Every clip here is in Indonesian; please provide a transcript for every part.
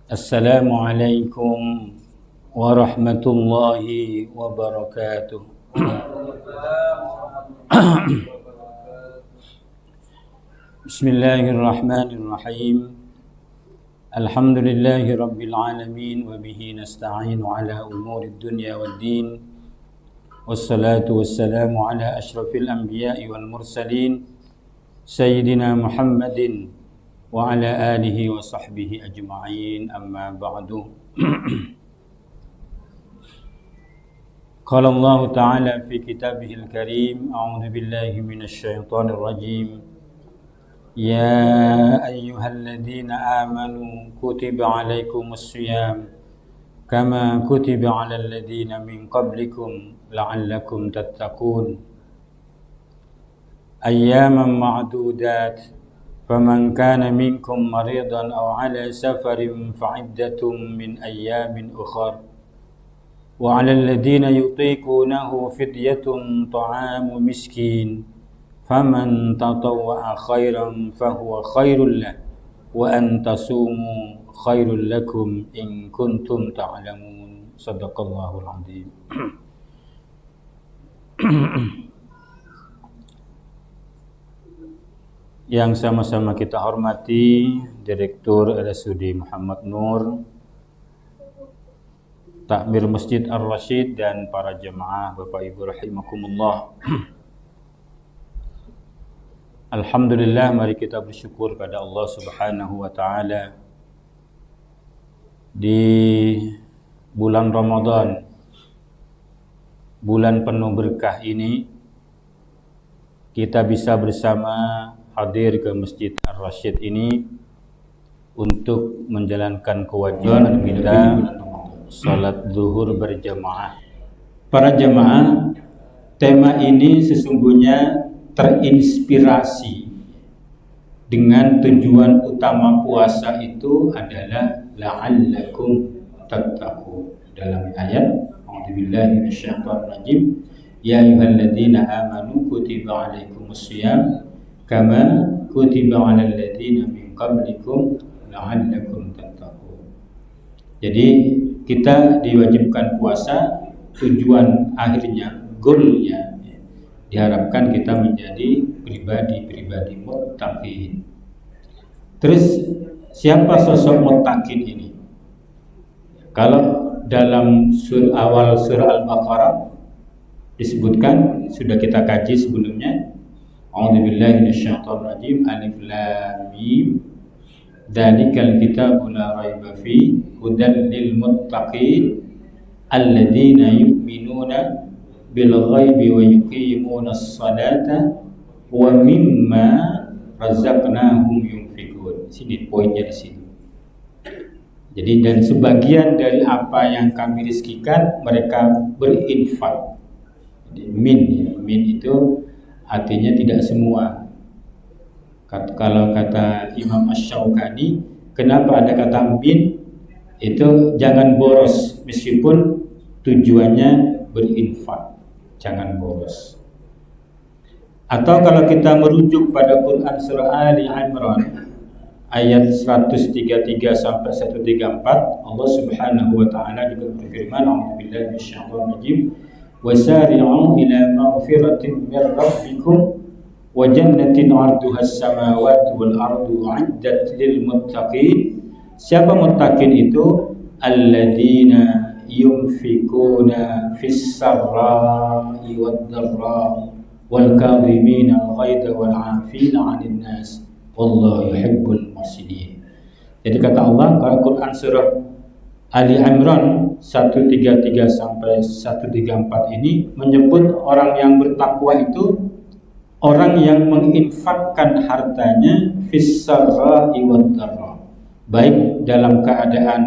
Assalamualaikum warahmatullahi wabarakatuh. Bismillahirrahmanirrahim. Alhamdulillahi rabbil alamin wa bihi nasta'inu ala umurid dunya waddin. Wassalatu wassalamu ala asyrafil anbiya'i wal mursalin sayyidina Muhammadin wa ala alihi wa sahbihi ajma'in, amma ba'du. Qala Allah Ta'ala fi kitabihil karim, a'udzu billahi minasy syaithanir rajim. Ya ayyuhalladzina amanu kutiba 'alaikumus shiyam kama kutiba 'alal ladzina min qablikum la'allakum tattaqun. Ayyaman ma'dudat. فمن كان منكم مريضا أو على سفر فعدة من أيام أخر وعلى الذين يطيقونه فدية طعام مسكين فمن تطوع خيرا فهو خير له وأن تصوموا خير لكم إن كنتم تعلمون. صدق الله العظيم. Yang sama-sama kita hormati Direktur RSUD Muhammad Nur, Takmir Masjid Ar-Rasyid, dan para jemaah Bapak Ibu rahimakumullah. Alhamdulillah, mari kita bersyukur pada Allah Subhanahu wa taala di bulan Ramadan, bulan penuh berkah ini, kita bisa bersama hadir ke Masjid Ar-Rasyid ini untuk menjalankan kewajiban kita salat zuhur berjamaah. Para jemaah, tema ini sesungguhnya terinspirasi dengan tujuan utama puasa itu adalah la'allakum tattaqun. Dalam ayat a'udzubillahi minasyaitonir rajim, ya ayyuhalladzina amanu kutiba 'alaikumus shiyam kama kutiba 'alal ladzina min qablikum la'allakum tattaqun. Jadi kita diwajibkan puasa, tujuan akhirnya, goalnya, diharapkan kita menjadi pribadi-pribadi muttaqin. Terus siapa sosok muttaqin ini? Kalau dalam awal surah Al-Baqarah disebutkan, sudah kita kaji sebelumnya, a'udzubillahi minasyaitonir rajim, alif lam mim, dzalikal kitabu la raiba fi hudan lil muttaqin alladzina yu'minuna bil ghaibi wa yuqimunas salata wa mimma razaqnahum yunfiqun. Sini poinnya di sini. Jadi, dan sebagian dari apa yang kami rizkikan mereka berinfak. Jadi min itu artinya tidak semua. Kalau kata Imam Asy-Syaukani, kenapa ada kata min? Itu jangan boros, meskipun tujuannya berinfak, jangan boros. Atau kalau kita merujuk pada Quran surah Ali Imran ayat 133 sampai 134, Allah Subhanahu wa taala juga berfirman, a'udzubillahi minasyaitonir rajim, wasari'u ila maghfiratin min rabbikum wa jannatin 'arduha as-samawati wal ardu 'iddat lil muttaqin. Siapa muttaqin itu? Alladzina yunfikuna fis sarra'i wad dharra wal kadhimina al-ghaidha wal 'afina 'anil nas wallahu yuhibbul muhsinin. Jadi kata Allah, kalau Quran surah Ali Imran 133 sampai 134 ini menyebut orang yang bertakwa itu orang yang menginfakkan hartanya fis sarra'i wad dharra, baik dalam keadaan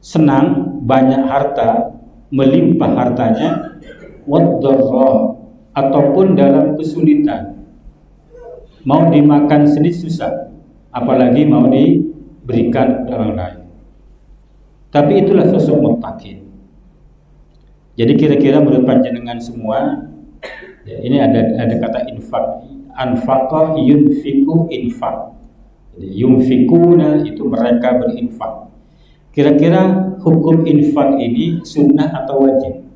senang, banyak harta, melimpah hartanya, wad dharra, ataupun dalam kesulitan, mau dimakan sendiri susah, apalagi mau diberikan kepada orang lain. Tapi itulah sosok muttaqin. Jadi kira-kira menurut panjenengan semua, ya, ini ada kata infak, anfaqa yunfiku infak. Jadi yunfikuna itu mereka berinfak. Kira-kira hukum infak ini sunnah atau wajib?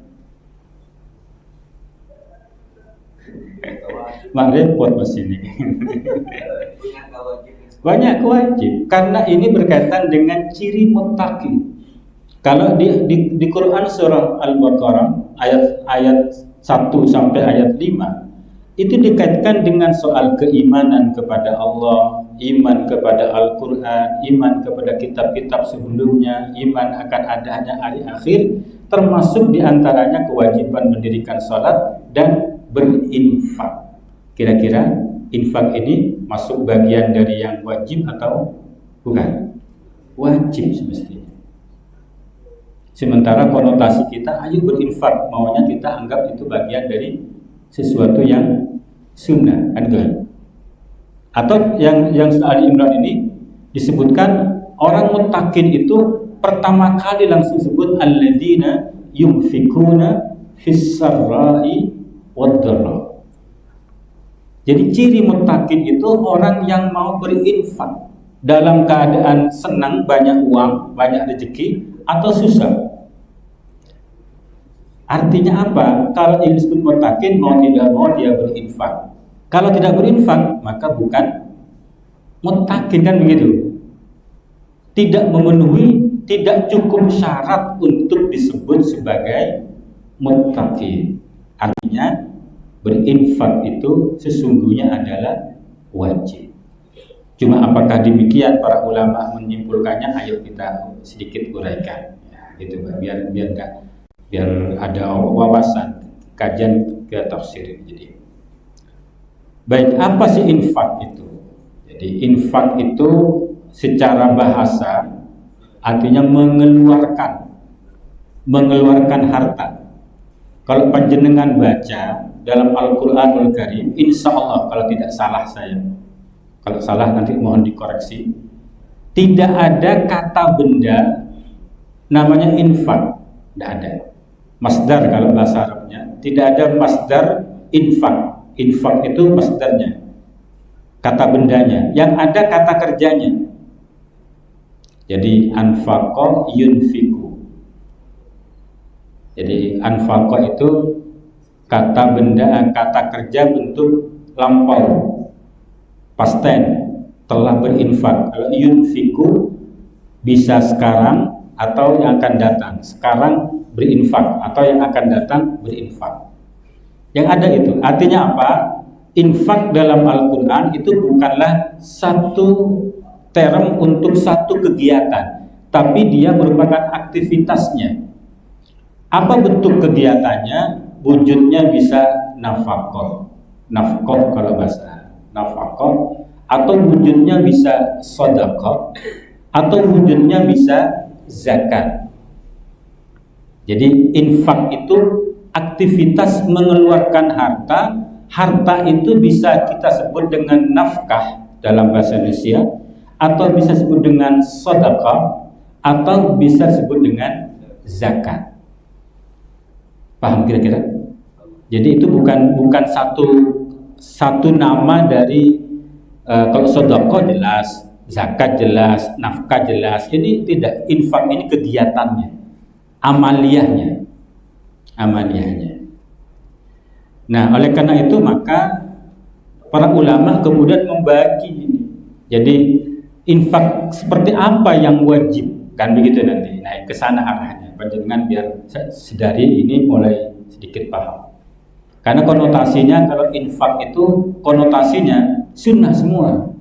Mak repot mas ini. Banyak wajib karena ini berkaitan dengan ciri muttaqi. Kalau di Quran surah Al-Baqarah ayat 1 sampai ayat 5 itu dikaitkan dengan soal keimanan kepada Allah, iman kepada Al-Quran, iman kepada kitab-kitab sebelumnya, iman akan adanya hari akhir, termasuk diantaranya kewajiban mendirikan sholat dan berinfak. Kira-kira infak ini masuk bagian dari yang wajib atau bukan? Wajib semestinya. Sementara konotasi kita, ayo berinfak, maunya kita anggap itu bagian dari sesuatu yang sunnah, kan gitu. Atau yang Ali Imran ini disebutkan orang muttaqin itu pertama kali langsung sebut alladzina yunfikuna fis sarra'i wad dharra. Jadi ciri muttaqin itu orang yang mau berinfak dalam keadaan senang, banyak uang, banyak rezeki, atau susah. Artinya apa? Kalau yang disebut muttaqin, mau tidak mau dia berinfak. Kalau tidak berinfak, maka bukan muttaqin, kan begitu. Tidak memenuhi, tidak cukup syarat untuk disebut sebagai muttaqin. Artinya berinfak itu sesungguhnya adalah wajib. Cuma apakah demikian para ulama menyimpulkannya? Ayo kita sedikit uraikan, ya, gitu, biar ada wawasan kajian ke tafsir. Jadi baik, apa sih infak itu? Jadi infak itu secara bahasa artinya mengeluarkan harta. Kalau panjenengan baca dalam Al-Qur'anul Karim, insya Allah kalau tidak salah saya, kalau salah nanti mohon dikoreksi, tidak ada kata benda namanya infak, tidak ada. Masdar kalau bahasa Arabnya, tidak ada masdar infak. Infak itu masdarnya, kata bendanya. Yang ada kata kerjanya. Jadi anfaqa yunfiku. Jadi anfaqa itu kata benda, kata kerja bentuk lampau, past tense, telah berinfak. Kalau yunfiku bisa sekarang atau yang akan datang. Sekarang berinfak atau yang akan datang berinfak. Yang ada itu artinya apa? Infak dalam Al-Quran itu bukanlah satu term untuk satu kegiatan, tapi dia merupakan aktivitasnya. Apa bentuk kegiatannya? Wujudnya bisa nafkah kalau bahasa nafkah, atau wujudnya bisa sedekah, atau wujudnya bisa zakat. Jadi infak itu aktivitas mengeluarkan harta. Harta itu bisa kita sebut dengan nafkah dalam bahasa Indonesia, atau bisa sebut dengan sedekah, atau bisa sebut dengan zakat. Paham kira-kira? Jadi itu bukan satu nama dari kalau sedekah jelas, zakat jelas, nafkah jelas. Ini tidak, infak ini kegiatannya, amaliyahnya. Nah, oleh karena itu maka para ulama kemudian membagi ini. Jadi infak seperti apa yang wajib, kan begitu nanti. Nah, ke sana arahnya. Panjenengan biar sedari ini mulai sedikit paham. Karena konotasinya kalau infak itu konotasinya sunnah semua.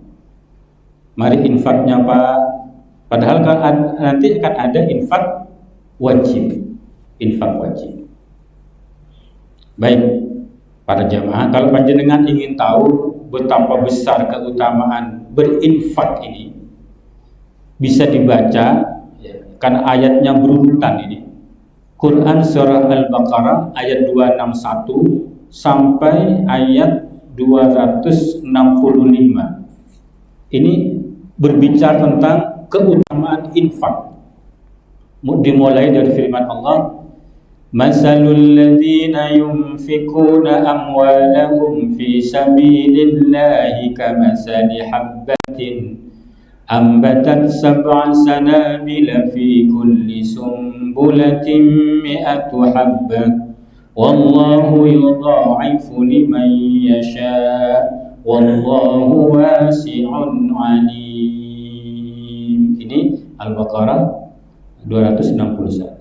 Mari infaknya Pak. Padahal nanti akan ada infak wajib. Infak wajib. Baik, para jamaah, kalau panjenengan ingin tahu betapa besar keutamaan berinfak ini, bisa dibaca ya, karena ayatnya berurutan ini. Quran surah Al-Baqarah ayat 261 sampai ayat 265. Ini berbicara tentang keutamaan infak. Dimulai dari firman Allah, Masalul ladzina yunfikuna amwalahum fi sabilillahi kamasali habbatin ambatat sab'a sanabila fi kulli sumbulatin mi'atu habbah wallahu yudha'ifu liman yasha wallahu wasi'un alim. Ini Al-Baqarah 261.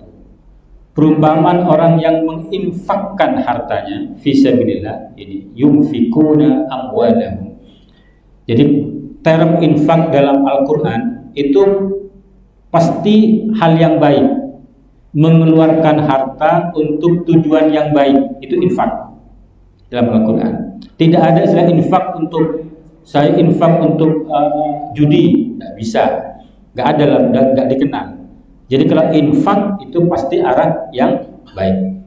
Perumpamaan orang yang menginfakkan hartanya fisabilillah, ini yunfikuna amwalahum. Jadi term infak dalam Al-Quran itu pasti hal yang baik, mengeluarkan harta untuk tujuan yang baik, itu infak dalam Al-Quran. Tidak ada istilah infak untuk saya infak untuk judi, tidak bisa, nggak ada, nggak dikenal. Jadi kalau infak itu pasti arah yang baik.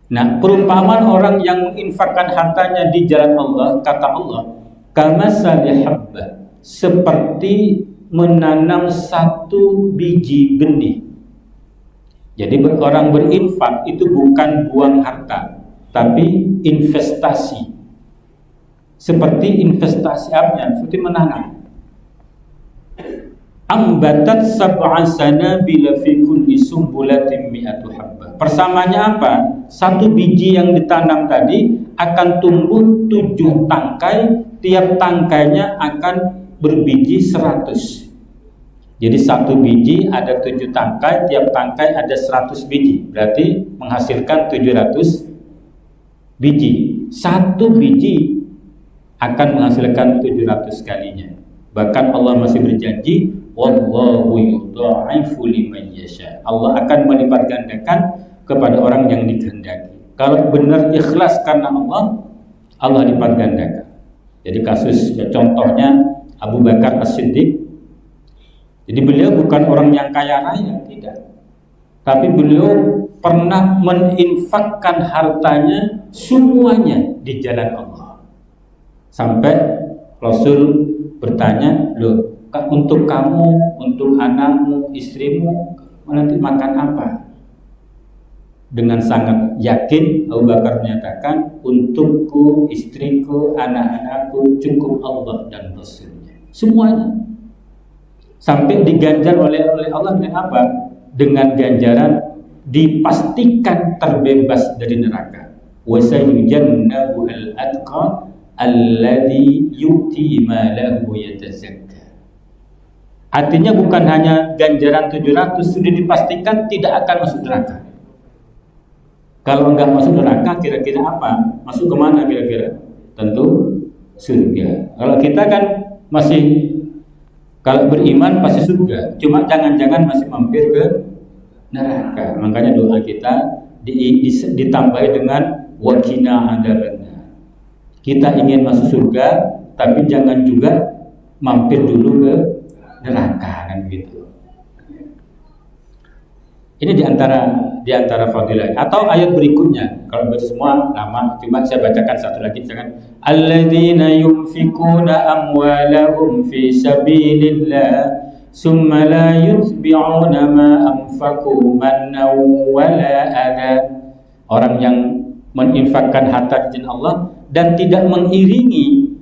Nah, perumpamaan orang yang menginfakkan hartanya di jalan Allah, kata Allah, kamasali habbah, seperti menanam satu biji benih. Jadi orang berinfak itu bukan buang harta, tapi investasi. Seperti investasi apa? Seperti menanam. Ambatat sab'a sanabila fi kulli sumbulatin mi'atu habbah. Persamanya apa? Satu biji yang ditanam tadi akan tumbuh 7 tangkai, tiap tangkainya akan berbiji 100. Jadi satu biji ada 7 tangkai, tiap tangkai ada 100 biji. Berarti menghasilkan 700 biji. Satu biji akan menghasilkan 700 kalinya. Bahkan Allah masih berjanji, wallahu yudha'ifu liman yasha. Allah akan melipat gandakan kepada orang yang dikehendaki. Kalau benar ikhlas karena Allah, Allah lipat gandakan. Jadi kasus contohnya Abu Bakar As-Siddiq. Jadi beliau bukan orang yang kaya raya, tidak. Tapi beliau pernah meninfakkan hartanya semuanya di jalan Allah. Sampai Rasul bertanya, loh, untuk kamu, untuk anakmu, istrimu, nanti makan apa? Dengan sangat yakin Abu Bakar menyatakan, untukku, istriku, anak-anakku cukup Allah dan Rasulnya, semuanya. Sampai diganjar oleh Allah dengan apa? Dengan ganjaran dipastikan terbebas dari neraka. Wa sayujannabu al-atqa alladhi yu'ti malahu yatazakka. Artinya bukan hanya ganjaran 700, sudah dipastikan tidak akan masuk neraka. Kalau enggak masuk neraka, kira-kira apa? Masuk kemana kira-kira? Tentu surga. Kalau kita kan masih, kalau beriman pasti surga, cuma jangan-jangan masih mampir ke neraka. Makanya doa kita ditambahi dengan waqina adzabannar. Kita ingin masuk surga, tapi jangan juga mampir dulu ke neraka, kan gitu. Ini diantara fadilah. Atau ayat berikutnya, kalau baca semua lama, cuma saya bacakan satu lagi, misalkan alladzina yunfikuna amwalahum fi sabilillah summa la yutbi'una ma anfaqu mannaw wala adha. Orang yang menginfakkan harta di jalan Allah dan tidak mengiringi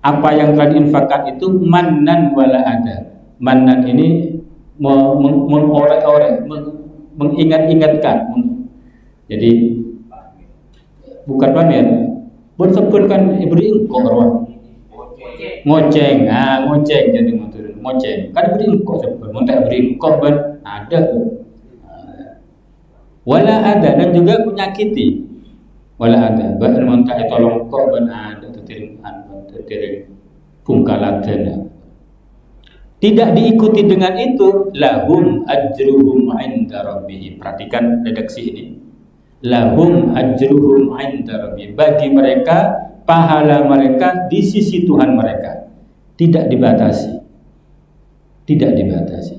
apa yang telah diinfakkan itu mannan wala adha. Mannan ini mengorek-orek, mengingat-ingatkan. Jadi bukan pamer, bersebutkan beri engkau berwah ngoceng, ngoceng jadi ngoceng. Kan beri engkau sebut, montak beri engkau ben ada wala ada, dan juga menyakiti wala ada. Bahkan montak tolong engkau ben ada tertiring pungkalaten. Tidak diikuti dengan itu, lahum ajruhum 'inda rabbihim. Perhatikan redaksi ini. Lahum ajruhum 'inda rabbihim. Bagi mereka pahala mereka di sisi Tuhan mereka. Tidak dibatasi. Tidak dibatasi.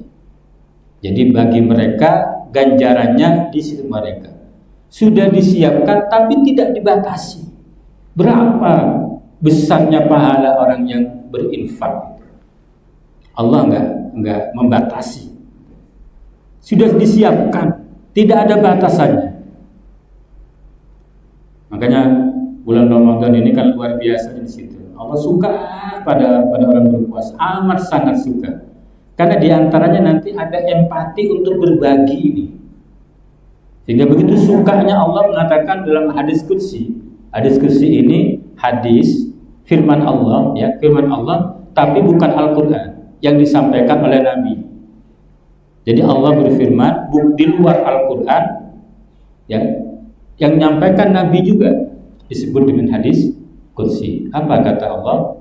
Jadi bagi mereka ganjarannya di sisi mereka. Sudah disiapkan tapi tidak dibatasi. Berapa besarnya pahala orang yang berinfak? Allah enggak membatasi. Sudah disiapkan, tidak ada batasannya. Makanya bulan Ramadan ini kan luar biasa di situ. Allah suka pada orang berpuasa, amat sangat suka. Karena diantaranya nanti ada empati untuk berbagi ini. Sehingga begitu sukanya Allah mengatakan dalam hadis qudsi. Hadis qudsi ini hadis firman Allah, ya, firman Allah, tapi bukan Al-Qur'an yang disampaikan oleh Nabi. Jadi Allah berfirman di luar Al-Qur'an, ya, yang menyampaikan Nabi juga disebut dengan hadis qudsi. Apa kata Allah?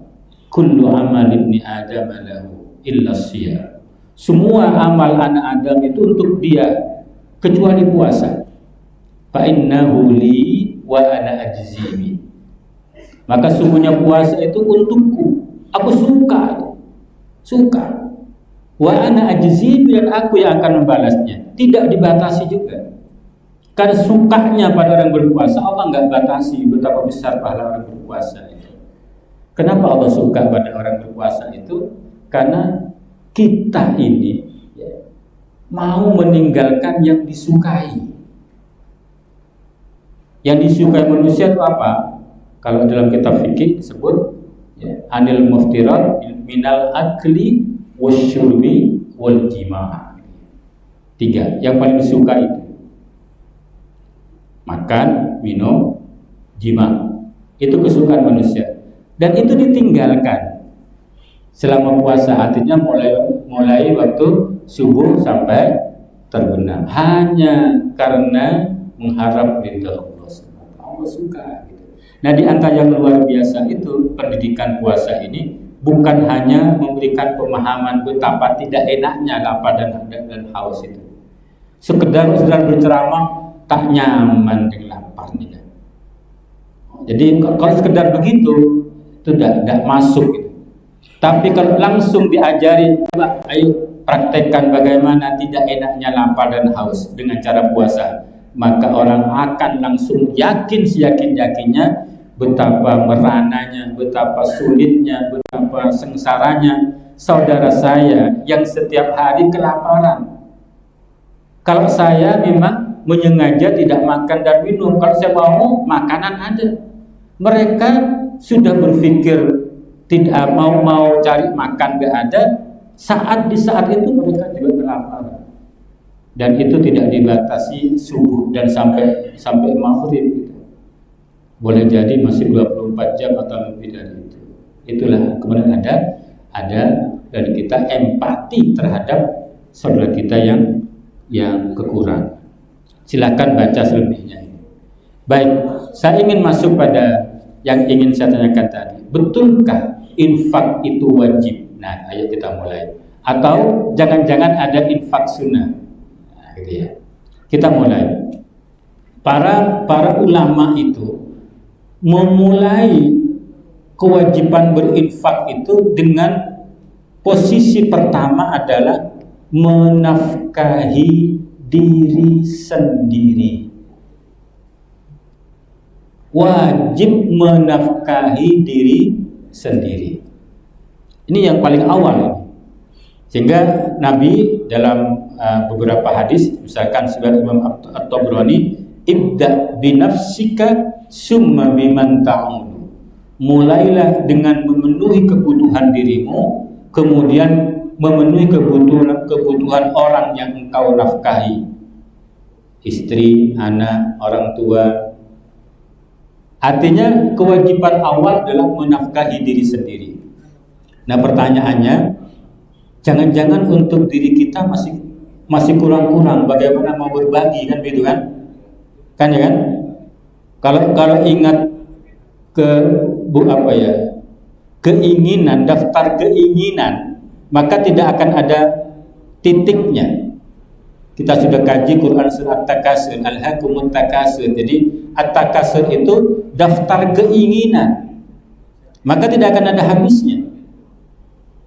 Kullu amal ibni Adam lahu illa shiyam. Semua amal anak Adam itu untuk dia kecuali puasa. Fa innahu li wa ana ajzibi. Maka sungguhnya puasa itu untukku. Aku suka. Wa ana ajzibi, dan aku yang akan membalasnya. Tidak dibatasi juga. Karena sukanya pada orang berpuasa, Allah nggak batasi betapa besar pahala orang berpuasa itu. Kenapa Allah suka pada orang berpuasa itu? Karena kita ini, ya, mau meninggalkan yang disukai. Yang disukai manusia itu apa? Kalau dalam kitab fikih disebut, ya, anil muftirat minal akli wasyurbi wal jima'. 3 yang paling disuka itu makan, minum, jima. Itu kesukaan manusia. Dan itu ditinggalkan selama puasa, artinya mulai waktu subuh sampai terbenam, hanya karena mengharap ridha Allah. Allah suka gitu. Nah, di antara yang luar biasa itu pendidikan puasa ini bukan hanya memberikan pemahaman betapa tidak enaknya lapar dan haus itu. Sekedar berceramah tak nyaman dengan lapar nih. Jadi kalau sekedar begitu itu tidak masuk gitu. Tapi kalau langsung diajari, coba ayo praktekkan bagaimana tidak enaknya lapar dan haus dengan cara puasa, maka orang akan langsung yakinnya betapa merananya, betapa sulitnya, betapa sengsaranya saudara saya yang setiap hari kelaparan. Kalau saya memang menyengaja tidak makan dan minum, kalau saya mau makanan ada. Mereka sudah berpikir tidak mau cari makan gak ada, di saat itu mereka juga kelaparan. Dan itu tidak dibatasi subuh dan sampai maghrib gitu. Boleh jadi masih 24 jam atau lebih dari itu. Itulah kemudian ada dari kita empati terhadap saudara kita yang kekurangan. Silakan baca selebihnya. Baik, saya ingin masuk pada yang ingin saya tanyakan tadi. Betulkah infak itu wajib? Nah, ayo kita mulai. Atau jangan-jangan ada infak sunnah? Nah, gitu ya. Kita mulai. Para ulama itu memulai kewajiban berinfak itu dengan posisi pertama adalah menafkahi diri sendiri. Wajib menafkahi diri sendiri. Ini yang paling awal. Sehingga Nabi dalam beberapa hadis, misalkan sebagai Imam At-Tabrani, ibda binafsika summa biman ta'udu. Mulailah dengan memenuhi kebutuhan dirimu, kemudian memenuhi kebutuhan orang yang engkau nafkahi, istri, anak, orang tua. Artinya kewajiban awal adalah menafkahi diri sendiri. Nah, pertanyaannya, jangan-jangan untuk diri kita masih kurang-kurang, bagaimana mau berbagi, kan begitu kan? Kan ya kan? Kalau ingat keinginan, daftar keinginan, maka tidak akan ada titiknya. Kita sudah kaji Quran surat At-Takasur, Alhaakumut Takasur. Jadi At-Takasur itu daftar keinginan, maka tidak akan ada habisnya.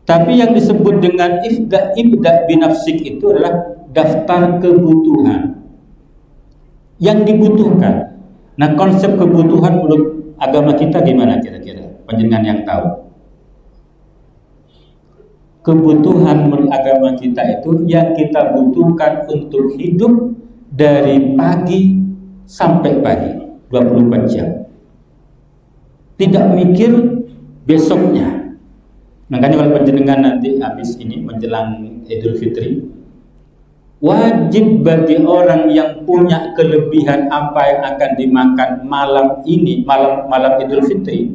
Tapi yang disebut dengan ibda binafsik itu adalah daftar kebutuhan yang dibutuhkan. Nah, konsep kebutuhan menurut agama kita gimana kira-kira? Panjenengan yang tahu. Kebutuhan menurut agama kita itu yang kita butuhkan untuk hidup dari pagi sampai pagi, 24 jam. Tidak mikir besoknya. Makanya kalau panjenengan nanti habis ini menjelang Idul Fitri, wajib bagi orang yang punya kelebihan apa yang akan dimakan malam ini, malam Idul Fitri,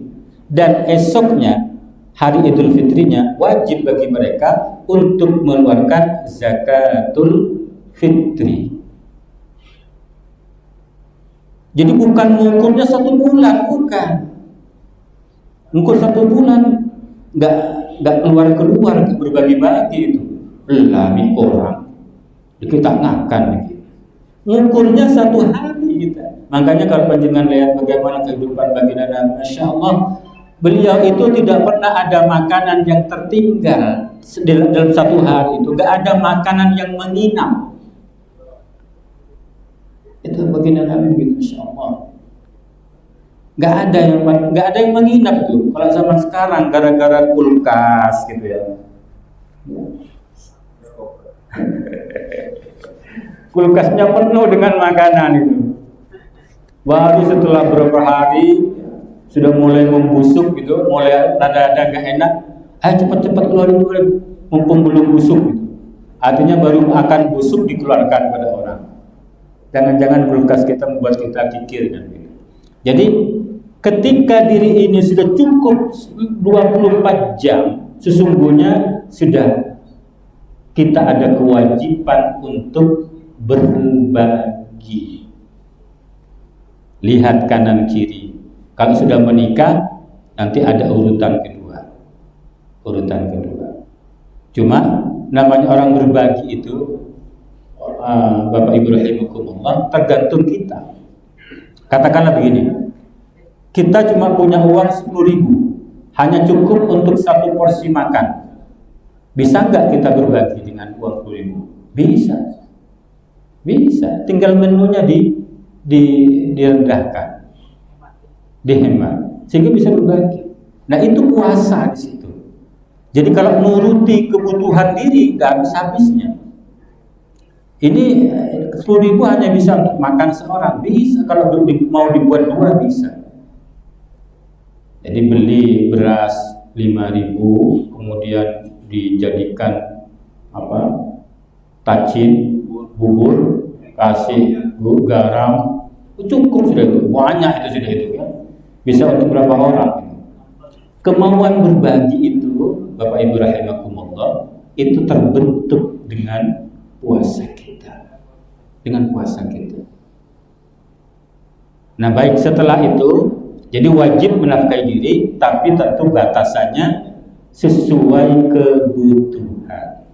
dan esoknya hari Idul Fitrinya, wajib bagi mereka untuk mengeluarkan zakatul fitri. Jadi bukan mengukurnya 1 bulan, bukan. Mengukur 1 bulan nggak keluar berbagi-bagi itu. Lami orang kita makan. Mengukurnya 1 hari kita. Makanya kalau panjenengan lihat bagaimana kehidupan baginda Nabi, Masya Allah, beliau itu tidak pernah ada makanan yang tertinggal dalam 1 hari itu. Nggak ada makanan yang menginap. Itu baginda Nabi begitu, Masya Allah. Nggak ada yang menginap tuh. Kalau zaman sekarang gara-gara kulkas gitu ya. Kulkasnya penuh dengan makanan itu. Baru setelah beberapa hari sudah mulai membusuk gitu, mulai ada nggak enak. Cepat-cepat keluarin, mumpung belum busuk gitu. Artinya baru akan busuk dikeluarkan pada orang. Jangan-jangan kulkas kita membuat kita kikir kan gitu. Jadi ketika diri ini sudah cukup 24 jam, sesungguhnya sudah kita ada kewajiban untuk berbagi. Lihat kanan kiri. Kalau sudah menikah, nanti ada urutan kedua. Cuma namanya orang berbagi itu, Bapak Ibu rahimakumullah, tergantung kita. Katakanlah begini, kita cuma punya uang 10.000, hanya cukup untuk 1 porsi makan. Bisa nggak kita berbagi dengan uang 10.000? Bisa. Tinggal menunya direndahkan, dihemat, sehingga bisa berbagi. Nah itu puasa di situ. Jadi kalau nuruti kebutuhan diri, nggak habis-habisnya. Ini 10.000 hanya bisa untuk makan seorang, bisa. Kalau mau dibuat 2 bisa. Jadi beli beras 5.000, kemudian dijadikan tacin, bubur, kasih garam, cukup sudah itu, banyak itu sudah itu ya. Bisa untuk berapa orang? Kemauan berbagi itu, Bapak Ibu rahimakumullah, itu terbentuk dengan puasa kita. Nah baik, setelah itu jadi wajib menafkahi diri, tapi tentu batasannya sesuai kebutuhan,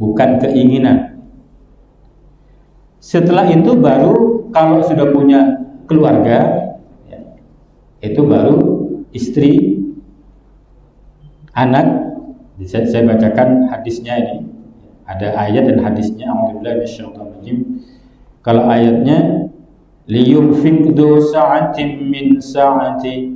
bukan keinginan. Setelah itu baru kalau sudah punya keluarga, itu baru istri, anak. Saya bacakan hadisnya ini. Ada ayat dan hadisnya. A'udzubillahi minasyaitonir. Kalau ayatnya, liyunfiq du sa'atin min sa'ati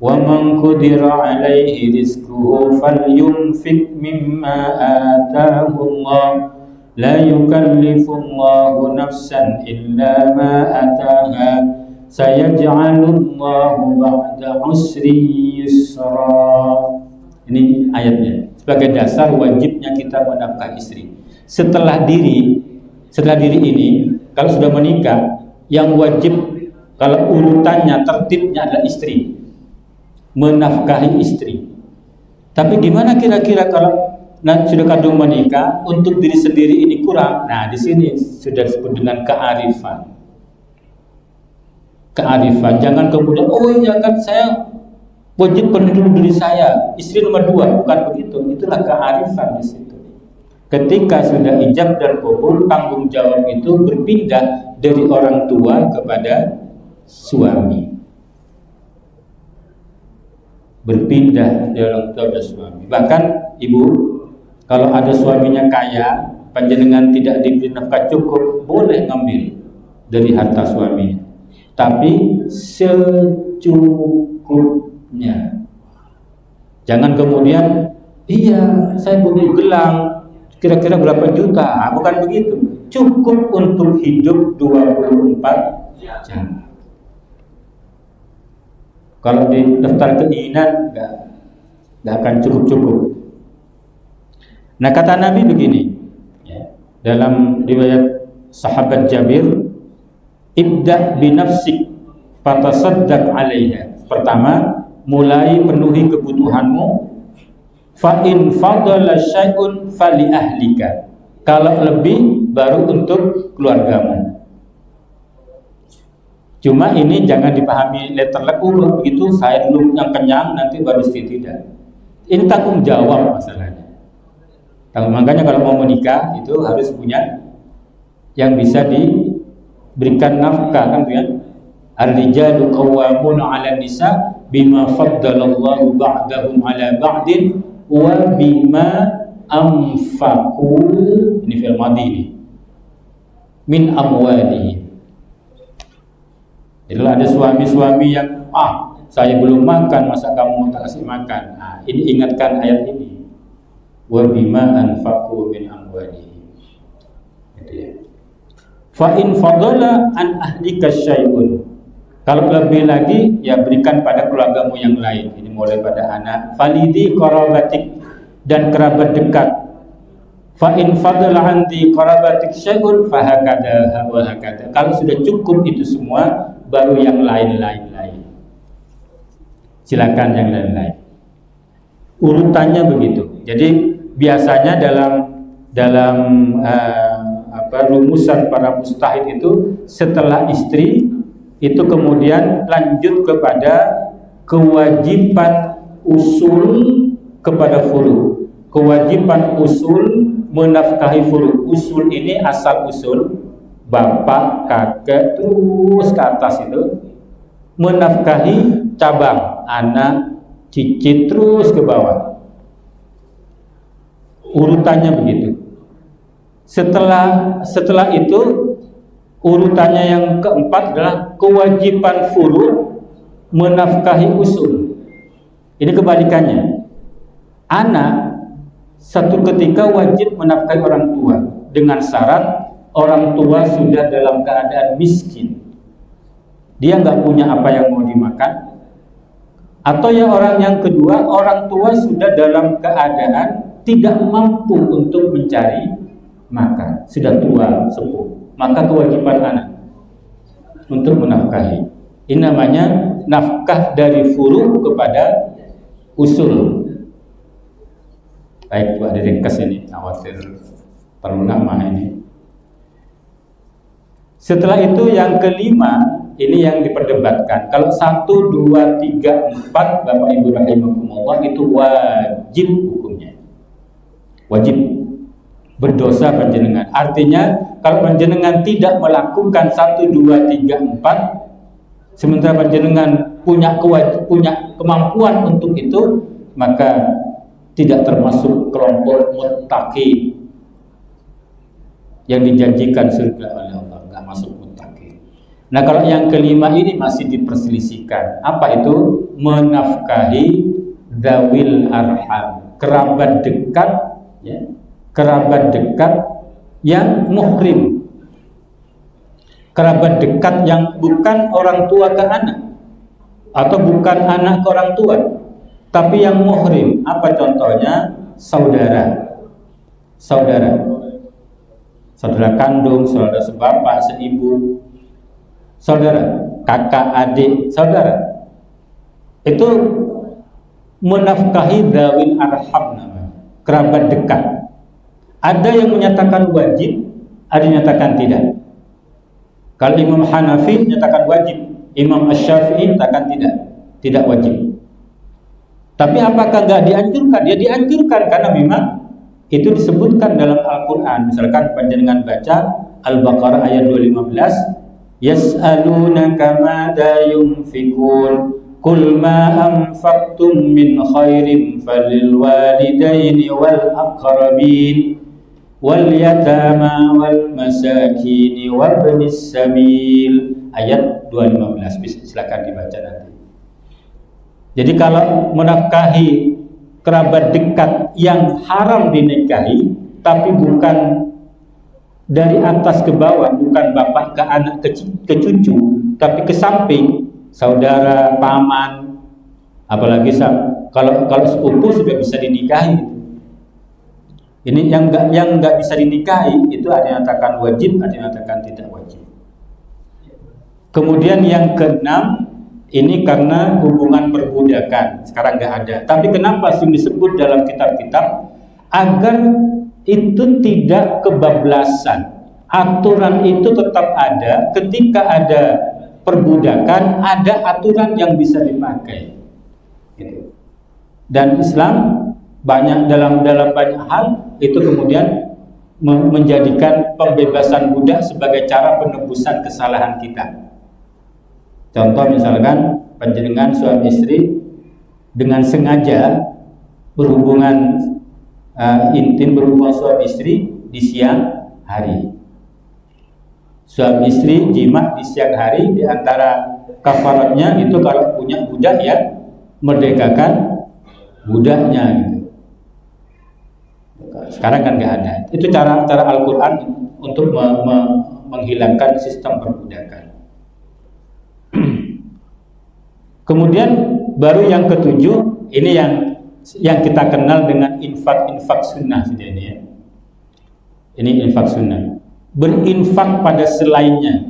wa man qudira 'alaihi rizquhu falyunfiq mimma ataahu Allah la yukallifu Allahu nafsan illa ma ataaha sayaj'alullahu ba'da usri yusra. Ini ayatnya sebagai dasar wajibnya kita menafkahi istri. Setelah diri ini, kalau sudah menikah, yang wajib kalau urutannya, tertibnya adalah istri, menafkahi istri. Tapi gimana kira-kira kalau sudah kadung menikah, untuk diri sendiri ini kurang? Nah, di sini sudah disebut dengan kearifan. Jangan kemudian, oh iya kan saya wajib penuh diri saya, istri nomor 2, bukan begitu. Itulah kearifan di situ. Ketika sudah ijab dan kabul, tanggung jawab itu berpindah dari orang tua kepada suami. Bahkan ibu, kalau ada suaminya kaya, panjenengan tidak diberi nafkah cukup, boleh ngambil dari harta suaminya, tapi secukupnya. Jangan kemudian, iya saya butuh gelang, kira-kira berapa juta? Bukan begitu. Cukup untuk hidup 24 jam. Kalau di daftar keinginan nggak akan cukup. Nah kata Nabi begini, ya, dalam riwayat sahabat Jabir, ibda binafsik fatasaddaq 'alaiha. Pertama, mulai penuhi kebutuhanmu. Fa in fadala syai'un fali ahlika. Kalau lebih baru untuk keluargamu. Cuma ini jangan dipahami letter begitu, saya dulu yang kenyang nanti baru istri, tidak. Ini tanggung jawab masalahnya. Makanya kalau mau menikah itu harus punya yang bisa diberikan nafkah, kan ya. Ar-rijalu qawwamuna 'alan nisa bima faddalallahu ba'dahum 'ala ba'din wa bima anfaqu, ini fi'il madhi ini, min amwalihim. Jadi ada suami-suami yang saya belum makan, masa kamu tak kasih makan. Nah, ini ingatkan ayat ini. Wa bima anfaqu min amwalihim. Gitu ya. Fa in fadala an ahlika syai'un. Kalau lebih lagi ya berikan pada keluargamu yang lain. Ini mulai pada anak, falidi qarabatik, dan kerabat dekat. Fa in fadala anti qarabatik syai'un fa hakada wa hakada. Kalau sudah cukup itu semua, baru yang lain-lain. Silakan yang lain-lain. Urutannya begitu. Jadi biasanya dalam rumusan para mustahid itu, setelah istri itu kemudian lanjut kepada kewajiban usul kepada furu. Kewajiban usul menafkahi furu. Usul ini asal usul, bapak, kakek, terus ke atas itu menafkahi cabang, anak, cicit, terus ke bawah. Urutannya begitu. Setelah itu urutannya yang keempat adalah kewajiban furu menafkahi usul. Ini kebalikannya. Anak satu ketika wajib menafkahi orang tua dengan syarat orang tua sudah dalam keadaan miskin, dia nggak punya apa yang mau dimakan. Atau yang kedua, orang tua sudah dalam keadaan tidak mampu untuk mencari makan, sudah tua, sepuh. Maka kewajiban anak untuk menafkahi. Ini namanya nafkah dari furu kepada usul. Baik, Pak diringkas ini, khawatir perlu nama ini. Setelah itu yang kelima, ini yang diperdebatkan. Kalau 1, 2, 3, 4 Bapak Ibu rahimakumullah itu wajib hukumnya. Wajib berdosa panjenengan. Artinya kalau panjenengan tidak melakukan 1, 2, 3, 4 sementara panjenengan punya kemampuan untuk itu, maka tidak termasuk kelompok muttaqin yang dijanjikan surga oleh Allah, nggak masuk muttaqin. Nah kalau yang kelima ini masih diperselisihkan. Apa itu? Menafkahi dzawil arham, kerabat dekat, ya, kerabat dekat yang muhrim, kerabat dekat yang bukan orang tua ke anak atau bukan anak ke orang tua, tapi yang muhrim. Apa contohnya? Saudara kandung, saudara sebapak, seibu, saudara kakak, adik, saudara. Itu menafkahi dzawil arham namanya, kerabat dekat. Ada yang menyatakan wajib, ada yang menyatakan tidak. Kalau Imam Hanafi menyatakan wajib, Imam Asy-Syafi'i menyatakan tidak wajib. Tapi apakah enggak dianjurkan? Ya dianjurkan karena memang itu disebutkan dalam Al-Quran. Misalkan panjenengan baca Al-Baqarah ayat 215, yas'alunaka madza yunfikun qul ma anfaqtum min khairin falil walidaini wal aqrabin wal yatama wal masakin wabnis sabil. Ayat 215, silakan dibaca nanti. Jadi kalau menafkahi kerabat dekat yang haram dinikahi, tapi bukan dari atas ke bawah, bukan bapak ke anak ke cucu, tapi ke samping, saudara, paman, Apalagi kalau sepupu sudah bisa dinikahi. Ini yang nggak bisa dinikahi itu ada yang mengatakan wajib, ada yang mengatakan tidak wajib. Kemudian yang keenam, ini karena hubungan perbudakan sekarang nggak ada. Tapi kenapa sih disebut dalam kitab-kitab? Agar itu tidak kebablasan. Aturan itu tetap ada. Ketika ada perbudakan, ada aturan yang bisa dipakai. Gitu. Dan Islam banyak dalam banyak hal itu kemudian menjadikan pembebasan budak sebagai cara penebusan kesalahan kita. Contoh misalkan panjenengan suami istri dengan sengaja berhubungan intim, berhubungan suami istri di siang hari. Suami istri jima di siang hari, di antara kafaratnya itu kalau punya budak ya merdekakan budaknya gitu. Sekarang kan nggak ada. Itu cara Al-Quran untuk menghilangkan sistem perbudakan. Kemudian baru yang ketujuh, ini yang kita kenal dengan infak sunnah saja ini ya. Ini infak sunnah. Berinfak pada selainnya,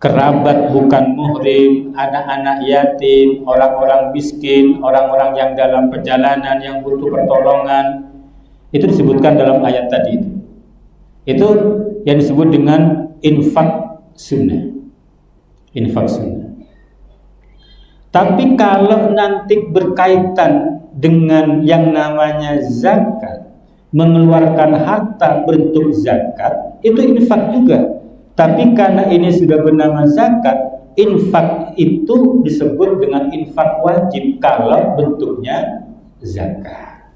kerabat bukan muhrim, anak-anak yatim, orang-orang miskin, orang-orang yang dalam perjalanan yang butuh pertolongan, itu disebutkan dalam ayat tadi itu. Itu yang disebut dengan infak sunnah. Infak sunnah. Tapi kalau nanti berkaitan dengan yang namanya zakat, mengeluarkan harta bentuk zakat, itu infak juga. Tapi karena ini sudah bernama zakat, infak itu disebut dengan infak wajib kalau bentuknya zakat.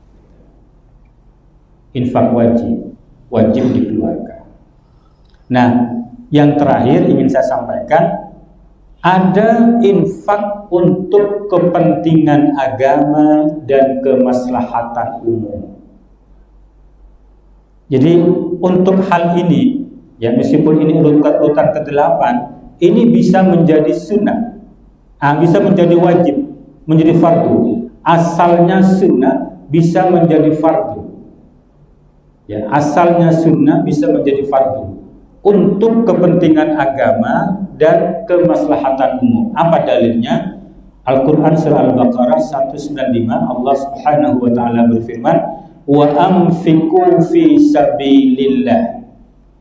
Infak wajib dikeluarkan. Nah, yang terakhir ingin saya sampaikan, ada infak untuk kepentingan agama dan kemaslahatan umum. Jadi untuk hal ini, ya meskipun ini urutan ke-8, ini bisa menjadi sunnah, bisa menjadi wajib, menjadi fardu. Asalnya sunnah bisa menjadi fardu. Ya, asalnya sunnah bisa menjadi fardu untuk kepentingan agama dan kemaslahatan umum. Apa dalilnya? Al-Quran surah Al-Baqarah 195, Allah Subhanahu wa taala berfirman, wa anfiqu fi sabilillah,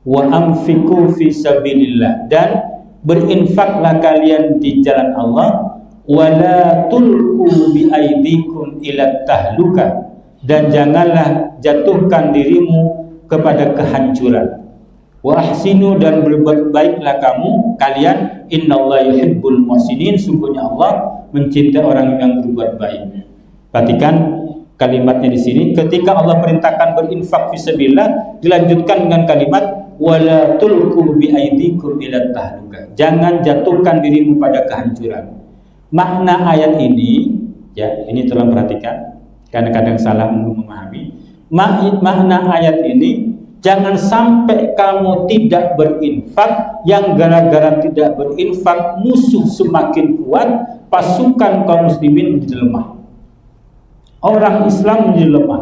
wa anfiqu fi sabilillah, dan berinfaklah kalian di jalan Allah, wala tulqu bi aidikum ila tahluka, dan janganlah jatuhkan dirimu kepada kehancuran. Wa ahsinu, dan berbuat baiklah kalian, innallaha yuhibbul muhsinin, sungguhnya Allah mencintai orang yang berbuat baik. Perhatikan kalimatnya di sini, ketika Allah perintahkan berinfak fisabilillah, dilanjutkan dengan kalimat wala tulqu bi aidikum ila tahluka, jangan jatuhkan dirimu pada kehancuran. Makna ayat ini, ya ini tolong perhatikan, karena kadang salah memahami. Makna ayat ini, jangan sampai kamu tidak berinfak, yang gara-gara tidak berinfak musuh semakin kuat, pasukan kaum muslimin menjadi lemah, orang Islam menjadi lemah,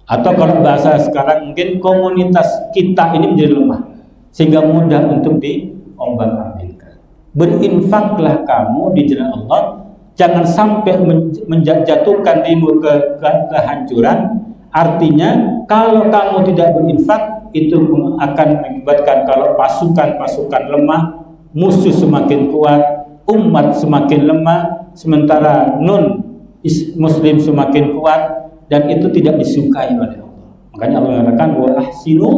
atau kalau bahasa sekarang mungkin komunitas kita ini menjadi lemah, sehingga mudah untuk diombang-ambingkan. Berinfaklah kamu di jalan Allah, jangan sampai menjatuhkan dirimu ke kehancuran. Artinya kalau kamu tidak berinfak, itu akan mengakibatkan kalau pasukan-pasukan lemah, musuh semakin kuat, umat semakin lemah, sementara non-muslim semakin kuat, dan itu tidak disukai oleh Allah. Makanya Allah mengatakan wa ahsinu,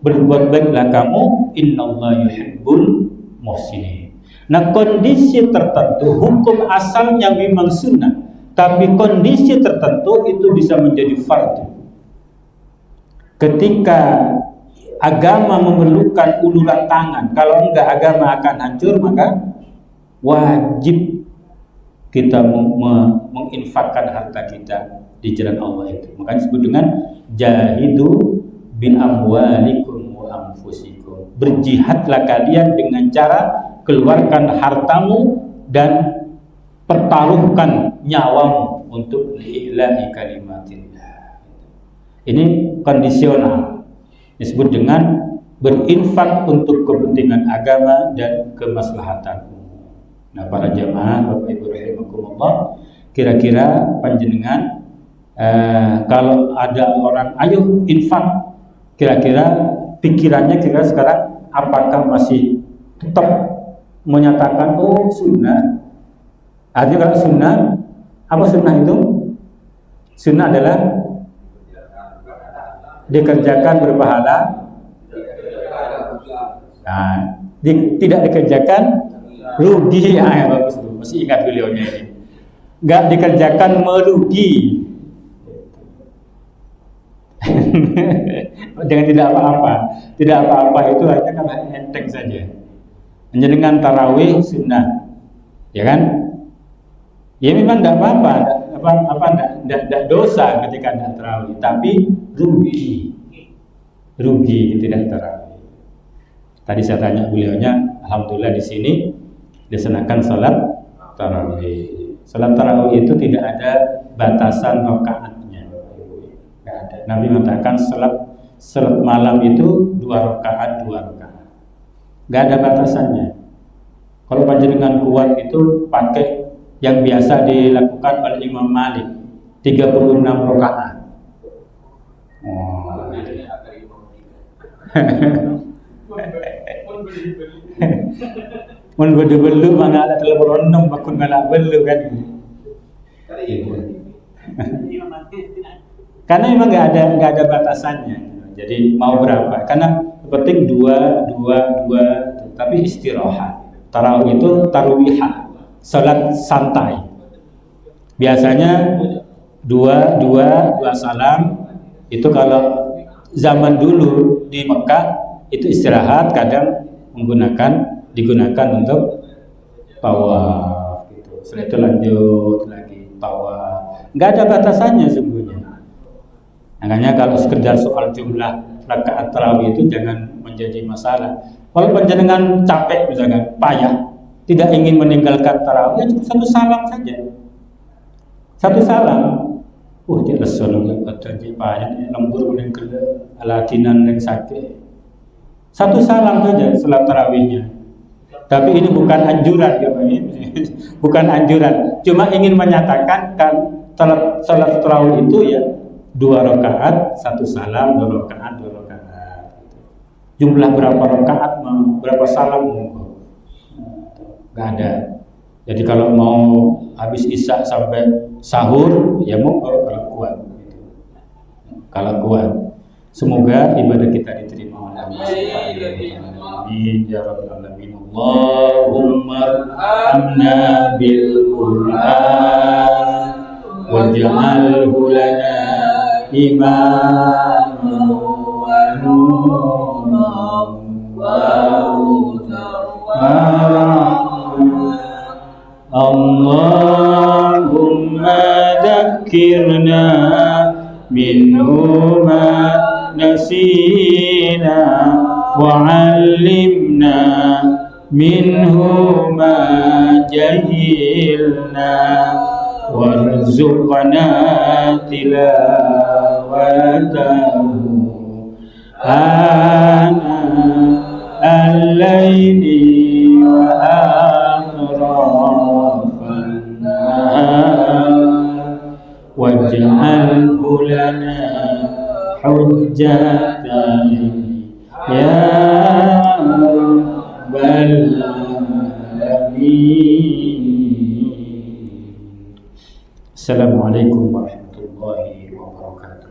berbuat baiklah kamu, innallaha yuhibbul muhsinin. Nah, kondisi tertentu, hukum asalnya memang sunnah, tapi kondisi tertentu itu bisa menjadi fardu. Ketika agama memerlukan uluran tangan, kalau enggak agama akan hancur, maka wajib kita menginfakkan harta kita di jalan Allah itu. Makanya disebut dengan jahidu bin amwalikum wa anfusikum. Berjihadlah kalian dengan cara keluarkan hartamu dan pertaruhkan nyawamu untuk li'ilahi kalimatillah. Ini kondisional, disebut dengan berinfak untuk kepentingan agama dan kemaslahatan. Nah, para jamaah Bapak Ibu rahimakumullah, kira-kira panjenengan kalau ada orang ayo infak, kira-kira pikirannya kira sekarang apakah masih tetap menyatakan oh sunnah? Artinya kalau sunnah, apa sunnah itu? Sunnah adalah dikerjakan berpahala. Nah, tidak dikerjakan rugi. Ya bagus tuh, masih ingat beliaunya ini. Nggak dikerjakan merugi. Jangan tidak apa-apa. Tidak apa-apa itu hanya kan enteng saja. Dengan tarawih sunnah, ya kan? Ya memang tidak apa-apa, tidak dosa ketika tidak tarawih, tapi rugi tidak tarawih. Tadi saya tanya beliaunya, alhamdulillah di sini dilaksanakan salat tarawih. Salat tarawih itu tidak ada batasan rakaatnya, nggak ada. Nabi mengatakan salat malam itu 2 rakaat, nggak ada batasannya. Kalau panjenengan kuat itu pakai yang biasa dilakukan oleh Imam Malik, 36 rakaat. Mun belu mana ada telepon onong bakun malak belu kan. Karena memang nggak ada batasannya. Jadi mau berapa? Karena penting dua, tapi istirahat. Tarawih itu tarwihah, salat santai. Biasanya dua salam. Itu kalau zaman dulu di Mekah itu istirahat, kadang digunakan untuk tawaf gitu. Setelah itu lanjut lagi tawaf. Nggak ada batasannya sesungguhnya. Makanya kalau sekedar soal jumlah rakaat tarawih itu jangan menjadi masalah. Kalau panjenengan capek misalkan, payah, tidak ingin meninggalkan tarawih, cukup 1 salam saja. 1 salam. Dia Rasulullah kata dia payah, lembur boleh ke alatinan yang sakit. 1 salam saja salat tarawihnya. Tapi ini bukan anjuran ya Pak. Bukan anjuran, cuma ingin menyatakan kan salat tarawih itu ya 2 rakaat, 1 salam, 2 rakaat. Jumlah berapa rakaat, berapa salam nggak ada. Jadi kalau mau habis isya sampai sahur ya monggo kalau kuat. Kalau kuat. Semoga ibadah kita diterima oleh Allah Subhanahu wa taala. Amin ya rabbal alamin. Allahumma arhamna bil Qur'an waj'alhu lana imaman wa nuran wa Allahumma dhakkirna minhu ma nasina wa 'allimna minhu ma jahilna warzuqna tilawatahu ana al-laili wa atrafan nahar waj'alhu lana hujjatan ya rabbal alamin. Assalamualaikum warahmatullahi wabarakatuh.